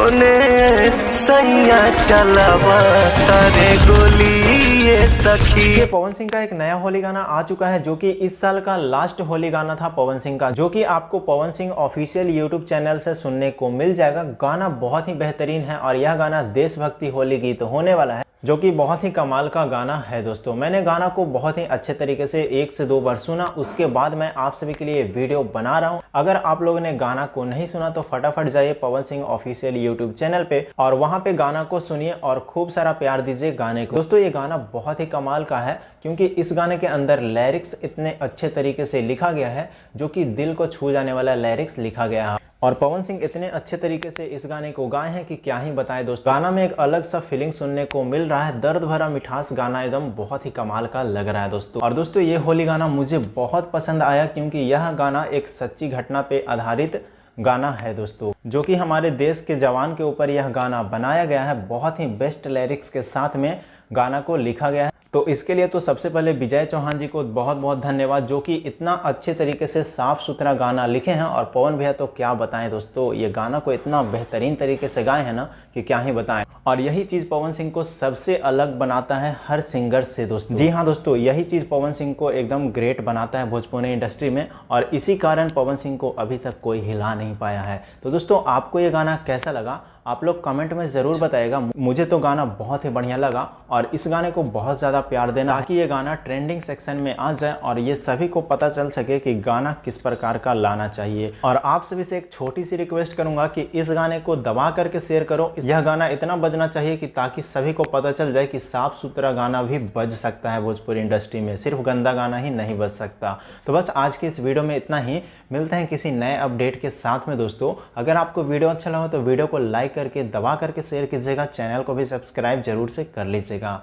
होने सैया चलावा तारे गोली ये सखी। ये पवन सिंह का एक नया होली गाना आ चुका है जो कि इस साल का लास्ट होली गाना था पवन सिंह का, जो कि आपको Pawan Singh official YouTube channel से सुनने को मिल जाएगा। गाना बहुत ही बेहतरीन है और यह गाना देशभक्ति होली गीत होने वाला है, जो कि बहुत ही कमाल का गाना है दोस्तों। मैंने गाना को बहुत ही अच्छे तरीके से 1 से 2 बार सुना, उसके बाद मैं आप सभी के लिए वीडियो बना रहा हूं। अगर आप लोगों ने गाना को नहीं सुना तो फटाफट जाइए Pawan Singh official YouTube channel पे और वहां पे गाना को सुनिए और खूब सारा प्यार दीजिए गाने को। दोस्तों ये गाना बहुत ही कमाल का है क्योंकि इस गाने के अंदर लिरिक्स इतने अच्छे तरीके से लिखा गया है, जो कि दिल को छू जाने वाला लिरिक्स लिखा गया है। और पवन सिंह इतने अच्छे तरीके से इस गाने को गाए हैं कि क्या ही बताएं दोस्तों। गाना में एक अलग सा फीलिंग सुनने को मिल रहा है, दर्द भरा मिठास गाना एकदम बहुत ही कमाल का लग रहा है दोस्तों। और दोस्तों ये होली गाना मुझे बहुत पसंद आया क्योंकि यह गाना एक सच्ची घटना पे आधारित गाना है दोस्तों, जो कि हमारे देश के जवान के ऊपर यह गाना बनाया गया है। बहुत ही बेस्ट लिरिक्स के साथ में गाना को लिखा गया है। तो इसके लिए तो सबसे पहले विजय चौहान जी को बहुत बहुत धन्यवाद, जो कि इतना अच्छे तरीके से साफ सुथरा गाना लिखे हैं। और पवन भैया तो क्या बताएं दोस्तों, ये गाना को इतना बेहतरीन तरीके से गाए हैं ना कि क्या ही बताएं। और यही चीज़ पवन सिंह को सबसे अलग बनाता है हर सिंगर से दोस्तों। जी हाँ दोस्तों, यही चीज़ पवन सिंह को एकदम ग्रेट बनाता है भोजपुरी इंडस्ट्री में, और इसी कारण पवन सिंह को अभी तक कोई हिला नहीं पाया है। तो दोस्तों आपको ये गाना कैसा लगा आप लोग कमेंट में ज़रूर बताइएगा। मुझे तो गाना बहुत ही बढ़िया लगा और इस गाने को बहुत ज़्यादा प्यार देना ताकि ये गाना ट्रेंडिंग सेक्शन में आ जाए और ये सभी को पता चल सके कि गाना किस प्रकार का लाना चाहिए। और आप सभी से एक छोटी सी रिक्वेस्ट करूंगा कि इस गाने को दबा करके शेयर करो। यह गाना इतना बजना चाहिए कि ताकि सभी को पता चल जाए कि साफ सुथरा गाना भी बज सकता है भोजपुरी इंडस्ट्री में, सिर्फ गंदा गाना ही नहीं बज सकता। तो बस आज की इस वीडियो में इतना ही, मिलते हैं किसी नए अपडेट के साथ में दोस्तों। अगर आपको वीडियो अच्छा लगा तो वीडियो को लाइक करके दबा करके शेयर कीजिएगा, चैनल को भी सब्सक्राइब जरूर से कर लीजिएगा।